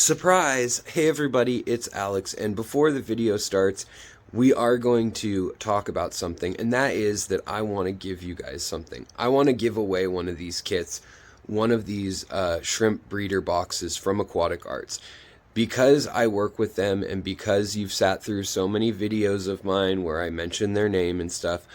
Surprise! Hey everybody, it's Alex, and before the video starts, we are going to talk about something, and that is that I want to give you guys something. I want to give away one of these kits, one of these shrimp breeder boxes from Aquatic Arts. Because I work with them, and because you've sat through so many videos of mine where I mention their name and stuff,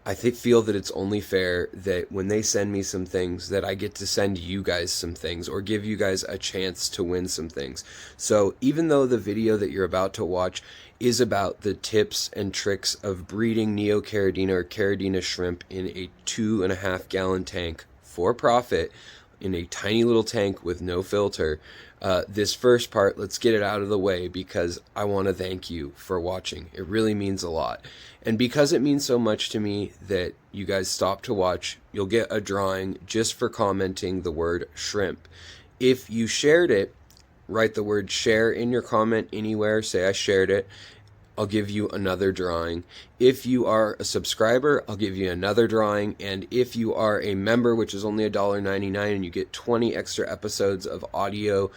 I feel that it's only fair that when they send me some things that I get to send you guys some things or give you guys a chance to win some things. So even though the video that you're about to watch is about the tips and tricks of breeding Neocaridina or Caridina shrimp in a 2.5 gallon tank for profit, in a tiny little tank with no filter, this first part, let's get it out of the way because I want to thank you for watching. It really means a lot. And because it means so much to me that you guys stop to watch, you'll get a drawing just for commenting the word shrimp. If you shared it, write the word share in your comment anywhere, say I shared it. I'll give you another drawing. If you are a subscriber, I'll give you another drawing. And if you are a member, which is only $1.99, and you get 20 extra episodes of audio,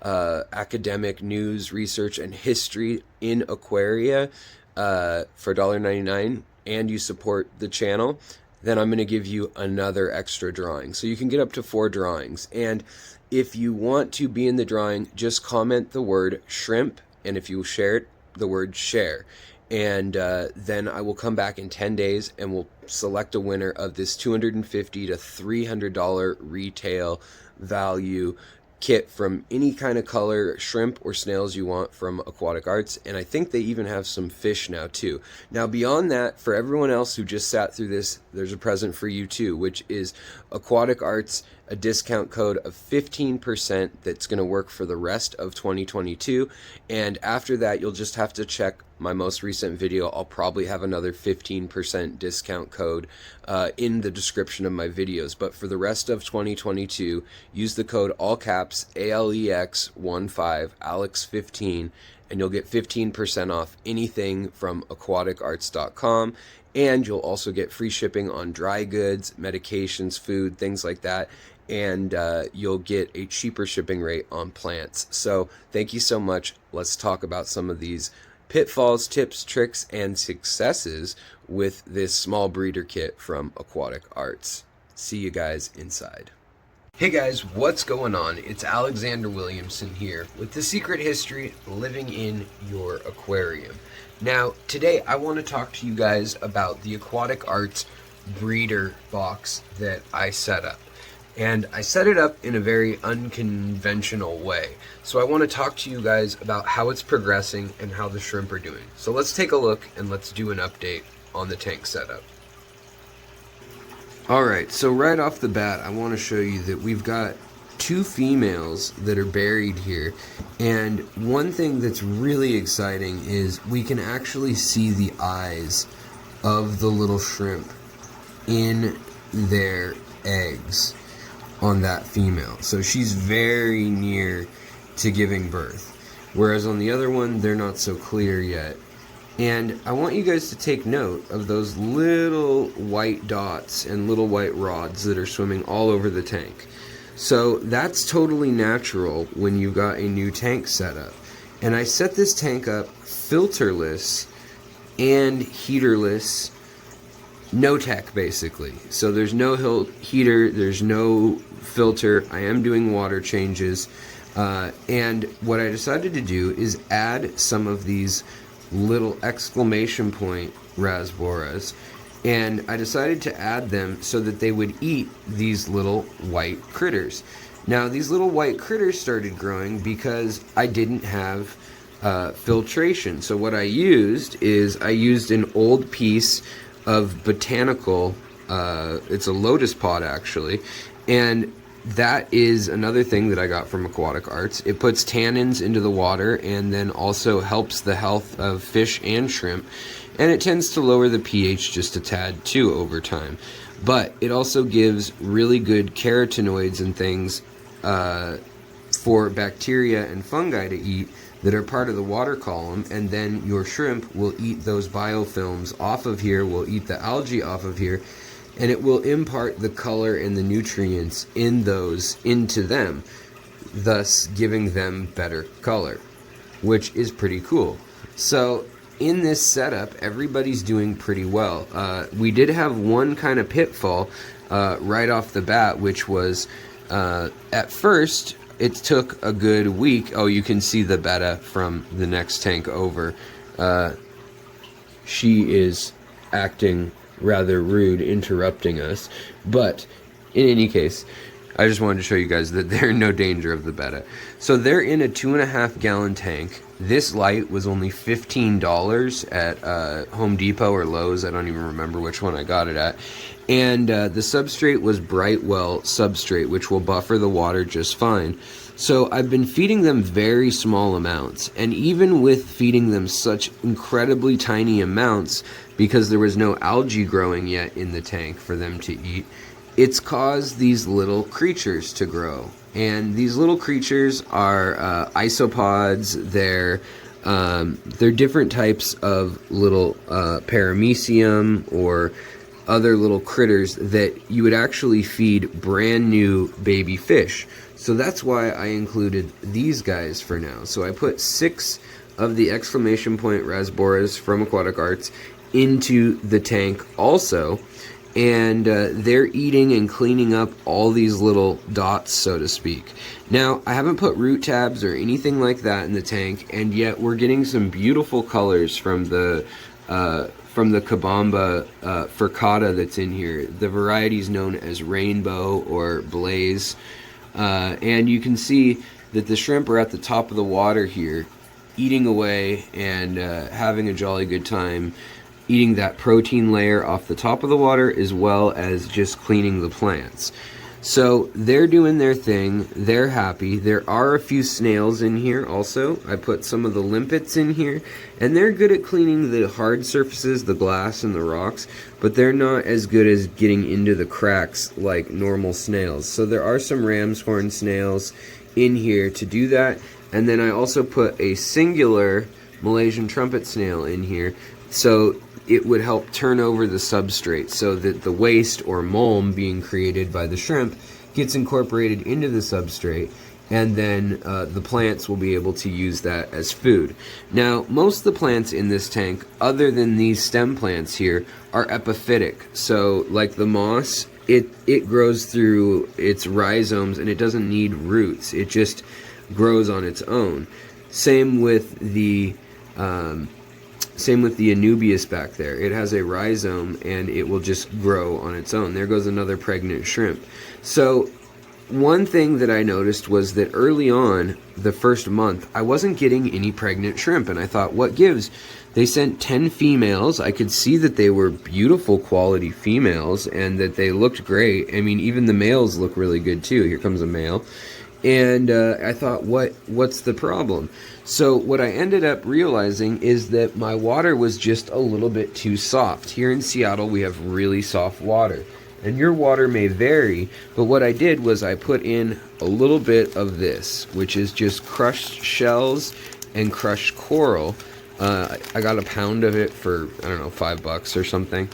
academic news, research, and history in Aquaria for $1.99, and you support the channel, then I'm going to give you another extra drawing. So you can get up to 4 drawings. And if you want to be in the drawing, just comment the word shrimp. And if you share it, the word share, and then I will come back in 10 days and we'll select a winner of this $250 to $300 retail value kit from any kind of color shrimp or snails you want from Aquatic Arts. And I think they even have some fish now too. Now beyond that, for everyone else who just sat through this, there's a present for you too, which is Aquatic Arts, a discount code of 15% that's going to work for the rest of 2022. And after that, you'll just have to check my most recent video. I'll probably have another 15% discount code in the description of my videos. But for the rest of 2022, use the code all caps ALEX15, Alex15, and you'll get 15% off anything from aquaticarts.com. And you'll also get free shipping on dry goods, medications, food, things like that. And you'll get a cheaper shipping rate on plants. So thank you so much. Let's talk about some of these pitfalls, tips, tricks, and successes with this small breeder kit from Aquatic Arts. See you guys inside. Hey guys, what's going on? It's Alexander Williamson here with The Secret History Living in Your Aquarium. Now, today I want to talk to you guys about the Aquatic Arts breeder box that I set up. And I set it up in a very unconventional way. So I want to talk to you guys about how it's progressing and how the shrimp are doing. So let's take a look and let's do an update on the tank setup. Alright, so right off the bat, I want to show you that we've got 2 females that are buried here. And one thing that's really exciting is we can actually see the eyes of the little shrimp in their eggs on that female. So she's very near to giving birth. Whereas on the other one, they're not so clear yet. And I want you guys to take note of those little white dots and little white rods that are swimming all over the tank. So that's totally natural when you've got a new tank set up. And I set this tank up filterless and heaterless, no tech basically. So there's no heater, there's no filter. I am doing water changes. And what I decided to do is add some of these little exclamation point rasboras. And I decided to add them so that they would eat these little white critters. Now these little white critters started growing because I didn't have filtration. So what I used is I used an old piece of botanical, it's a lotus pod actually, and that is another thing that I got from Aquatic Arts. It puts tannins into the water and then also helps the health of fish and shrimp, and it tends to lower the pH just a tad too over time. But it also gives really good carotenoids and things for bacteria and fungi to eat that are part of the water column, and then your shrimp will eat those biofilms off of here, will eat the algae off of here, and it will impart the color and the nutrients in those into them. thus giving them better color, which is pretty cool. So in this setup, everybody's doing pretty well. We did have one kind of pitfall right off the bat, which was at first it took a good week. Oh, you can see the betta from the next tank over. She is acting rather rude, interrupting us. But in any case, I just wanted to show you guys that they're in no danger of the betta. So they're in a 2.5 gallon tank. This light was only $15 at Home Depot or Lowe's. I don't even remember which one I got it at. And the substrate was Brightwell substrate, which will buffer the water just fine. So I've been feeding them very small amounts. And even with feeding them such incredibly tiny amounts, because there was no algae growing yet in the tank for them to eat, it's caused these little creatures to grow. And these little creatures are isopods. They're different types of little paramecium or other little critters that you would actually feed brand new baby fish. So that's why I included these guys for now. So I put 6 of the exclamation point rasboras from Aquatic Arts into the tank also. And they're eating and cleaning up all these little dots, so to speak. Now, I haven't put root tabs or anything like that in the tank, and yet we're getting some beautiful colors from the Kabamba furcata that's in here. The variety is known as Rainbow or Blaze. And you can see that the shrimp are at the top of the water here, eating away and having a jolly good time, eating that protein layer off the top of the water, as well as just cleaning the plants. So they're doing their thing. They're happy. There are a few snails in here also. I put some of the limpets in here, and they're good at cleaning the hard surfaces, the glass and the rocks, but they're not as good as getting into the cracks like normal snails. So there are some ram's horn snails in here to do that. And then I also put a singular Malaysian trumpet snail in here, so it would help turn over the substrate so that the waste or mulm being created by the shrimp gets incorporated into the substrate, and then the plants will be able to use that as food. Now, most of the plants in this tank, other than these stem plants here, are epiphytic. So like the moss, it grows through its rhizomes and it doesn't need roots. It just grows on its own. Same with the Anubias back there. It has a rhizome and it will just grow on its own. There goes another pregnant shrimp. So one thing that I noticed was that early on, the first month, I wasn't getting any pregnant shrimp, and I thought, what gives? They sent 10 females. I could see that they were beautiful quality females and that they looked great. I mean, even the males look really good too. Here comes a male. And I thought, what's the problem? So what I ended up realizing is that my water was just a little bit too soft. Here in Seattle, we have really soft water. And your water may vary, but what I did was I put in a little bit of this, which is just crushed shells and crushed coral. I got a pound of it for, I don't know, $5 or something.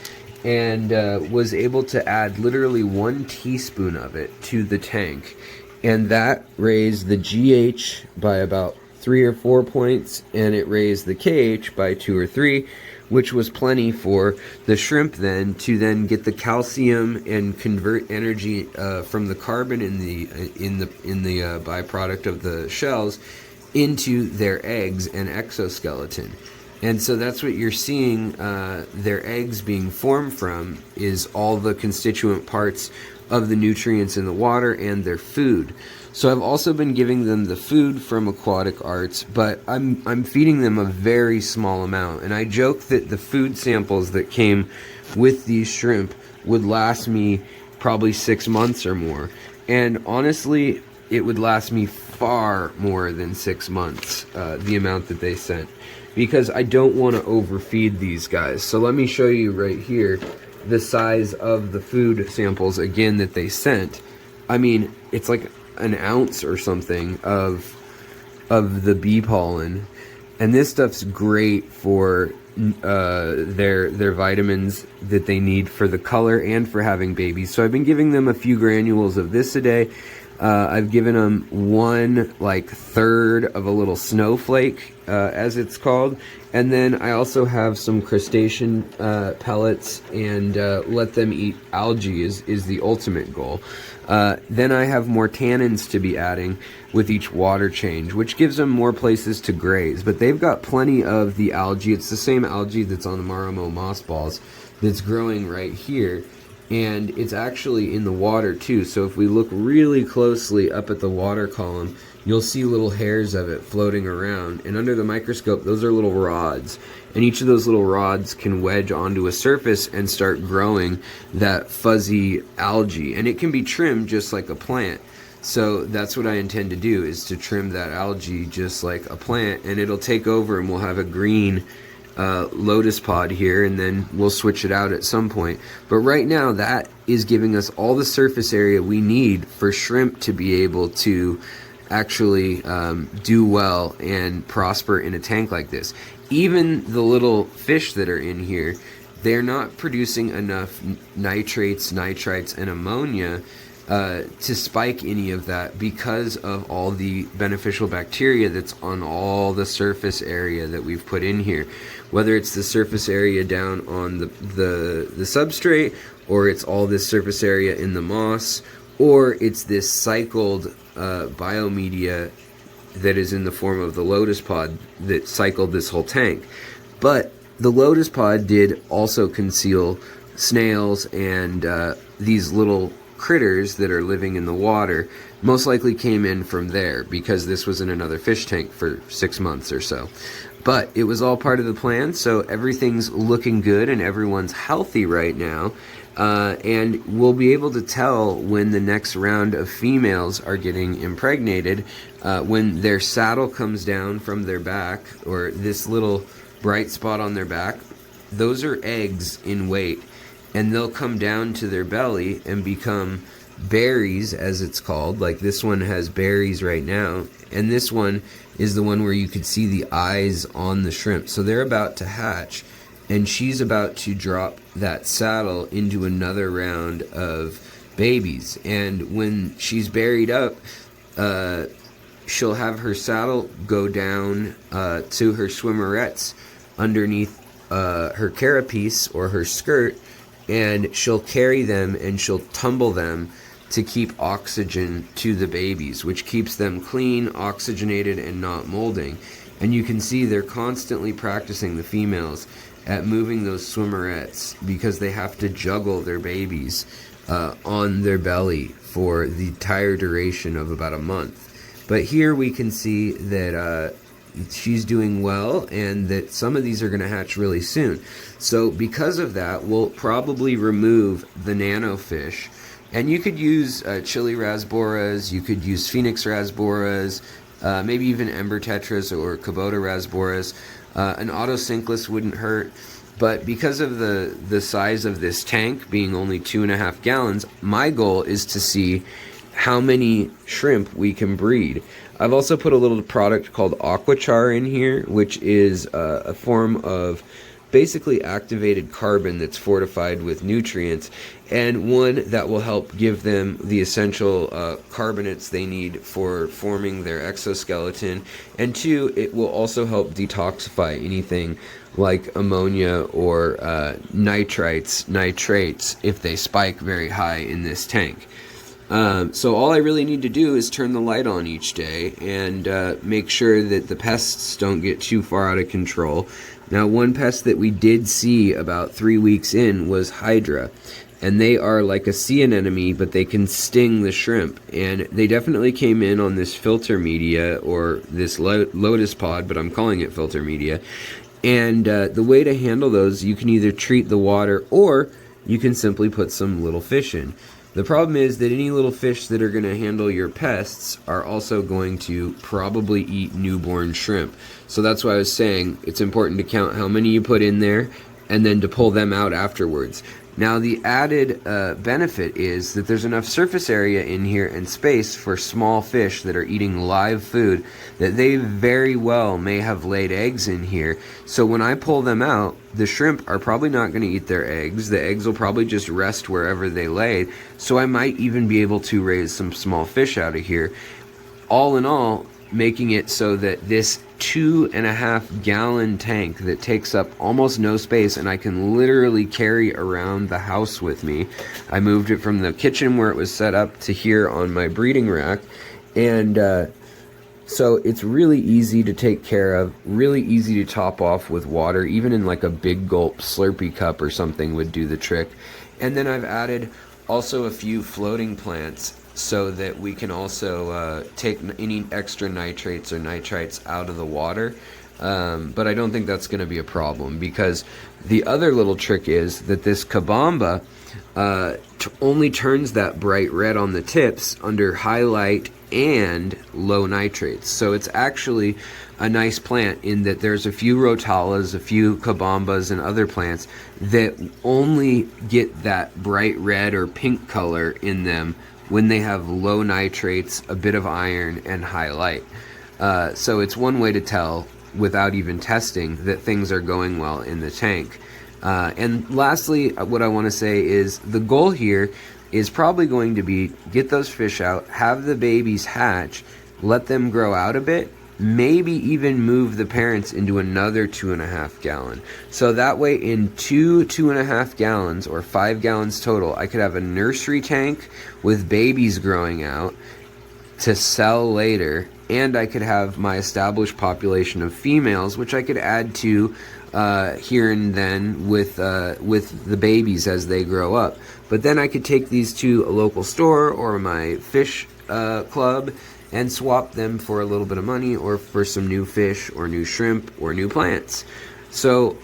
And was able to add literally 1 teaspoon of it to the tank. And that raised the GH by about 3 or 4 points, and it raised the KH by 2 or 3, which was plenty for the shrimp then to then get the calcium and convert energy from the carbon in the byproduct of the shells into their eggs and exoskeleton. And so that's what you're seeing their eggs being formed from, is all the constituent parts of the nutrients in the water and their food. So I've also been giving them the food from Aquatic Arts, but I'm feeding them a very small amount. And I joke that the food samples that came with these shrimp would last me probably 6 months or more. And honestly, it would last me far more than 6 months, the amount that they sent, because I don't want to overfeed these guys. So let me show you right here the size of the food samples again that they sent. I mean, it's like an ounce or something of the bee pollen, and this stuff's great for their vitamins that they need for the color and for having babies. So I've been giving them a few granules of this a day. I've given them one like third of a little snowflake, as it's called, and then I also have some crustacean pellets, and let them eat algae is the ultimate goal. Then I have more tannins to be adding with each water change, which gives them more places to graze. But they've got plenty of the algae. It's the same algae that's on the Marimo moss balls that's growing right here. And it's actually in the water too. So if we look really closely up at the water column, you'll see little hairs of it floating around. And under the microscope, those are little rods. And each of those little rods can wedge onto a surface and start growing that fuzzy algae. And it can be trimmed just like a plant. So that's what I intend to do, is to trim that algae just like a plant. And it'll take over and we'll have a green lotus pod here, and then we'll switch it out at some point. But right now, that is giving us all the surface area we need for shrimp to be able to actually do well and prosper in a tank like this. Even the little fish that are in here, they're not producing enough nitrates, nitrites, and ammonia to spike any of that because of all the beneficial bacteria that's on all the surface area that we've put in here. Whether it's the surface area down on the substrate, or it's all this surface area in the moss, or it's this cycled biomedia that is in the form of the lotus pod that cycled this whole tank. But the lotus pod did also conceal snails and these little critters that are living in the water. Most likely came in from there because this was in another fish tank for 6 months or so. But it was all part of the plan, so everything's looking good and everyone's healthy right now. And we'll be able to tell when the next round of females are getting impregnated, when their saddle comes down from their back, or this little bright spot on their back. Those are eggs in weight, and they'll come down to their belly and become berries, as it's called. Like this one has berries right now, and this one is the one where you could see the eyes on the shrimp. So they're about to hatch, and she's about to drop that saddle into another round of babies. And when she's buried up, she'll have her saddle go down to her swimmerettes underneath her carapace or her skirt, and she'll carry them and she'll tumble them to keep oxygen to the babies, which keeps them clean, oxygenated, and not molding. And you can see they're constantly practicing, the females, at moving those swimmerettes because they have to juggle their babies on their belly for the entire duration of about a month. But here we can see that she's doing well, and that some of these are going to hatch really soon. So because of that, we'll probably remove the nano fish. And you could use chili rasboras, you could use phoenix rasboras, maybe even ember tetras or Kubota rasboras. An autosynclus wouldn't hurt. But because of the size of this tank being only 2.5 gallons, my goal is to see how many shrimp we can breed. I've also put a little product called AquaChar in here, which is a form of basically activated carbon that's fortified with nutrients, and one that will help give them the essential carbonates they need for forming their exoskeleton, and two, it will also help detoxify anything like ammonia or nitrates if they spike very high in this tank. So all I really need to do is turn the light on each day and make sure that the pests don't get too far out of control. Now, one pest that we did see about 3 weeks in was Hydra, and they are like a sea anemone, but they can sting the shrimp, and they definitely came in on this filter media, or this lotus pod, but I'm calling it filter media. And the way to handle those, you can either treat the water, or you can simply put some little fish in. The problem is that any little fish that are going to handle your pests are also going to probably eat newborn shrimp. So that's why I was saying it's important to count how many you put in there and then to pull them out afterwards. Now the added benefit is that there's enough surface area in here and space for small fish that are eating live food that they very well may have laid eggs in here. So when I pull them out, the shrimp are probably not going to eat their eggs. The eggs will probably just rest wherever they laid. So I might even be able to raise some small fish out of here. All in all, making it so that this 2.5 gallon tank that takes up almost no space and I can literally carry around the house with me. I moved it from the kitchen where it was set up to here on my breeding rack, and so it's really easy to take care of, really easy to top off with water. Even in like a big gulp Slurpee cup or something would do the trick. And then I've added also a few floating plants so that we can also take any extra nitrates or nitrites out of the water. But I don't think that's going to be a problem, because the other little trick is that this Kabamba only turns that bright red on the tips under highlight and low nitrates. So it's actually a nice plant in that there's a few Rotalas, a few Kabambas, and other plants that only get that bright red or pink color in them when they have low nitrates, a bit of iron, and high light. So it's one way to tell, without even testing, that things are going well in the tank. And lastly, what I want to say is the goal here is probably going to be get those fish out, have the babies hatch, let them grow out a bit, maybe even move the parents into another 2.5 gallon. So that way in 2.5 gallons or 5 gallons total, I could have a nursery tank with babies growing out to sell later, and I could have my established population of females, which I could add to here and then with the babies as they grow up. But then I could take these to a local store or my fish club and swap them for a little bit of money, or for some new fish or new shrimp or new plants. So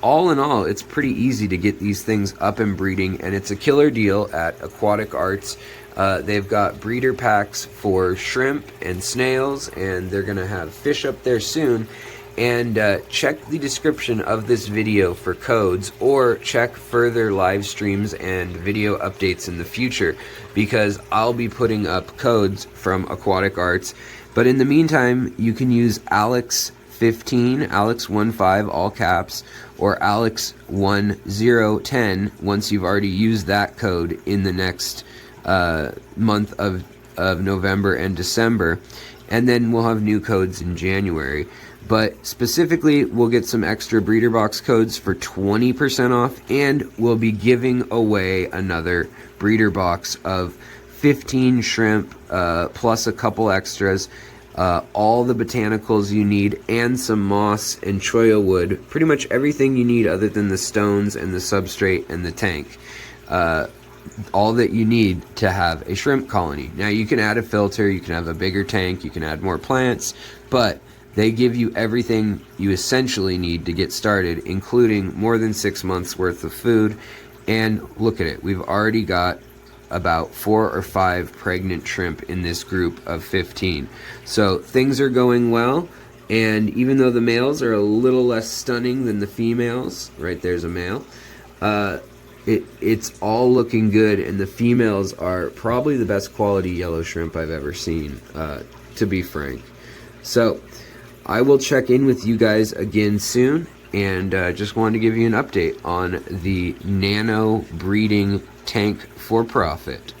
all in all, it's pretty easy to get these things up and breeding, and it's a killer deal at Aquatic Arts. They've got breeder packs for shrimp and snails, and they're gonna have fish up there soon. And check the description of this video for codes, or check further live streams and video updates in the future, because I'll be putting up codes from Aquatic Arts. But in the meantime, you can use Alex15, Alex15, all caps, or Alex1010 once you've already used that code in the next month of November and December. And then we'll have new codes in January. But specifically, we'll get some extra breeder box codes for 20% off, and we'll be giving away another breeder box of 15 shrimp plus a couple extras, all the botanicals you need, and some moss and cholla wood, pretty much everything you need other than the stones and the substrate and the tank. All that you need to have a shrimp colony. Now you can add a filter, you can have a bigger tank, you can add more plants, but they give you everything you essentially need to get started, including more than 6 months worth of food. And look at it, we've already got about 4 or 5 pregnant shrimp in this group of 15. So things are going well, and even though the males are a little less stunning than the females, right there's a male, it's all looking good, and the females are probably the best quality yellow shrimp I've ever seen, to be frank. So I will check in with you guys again soon, and just wanted to give you an update on the Nano breeding tank for profit.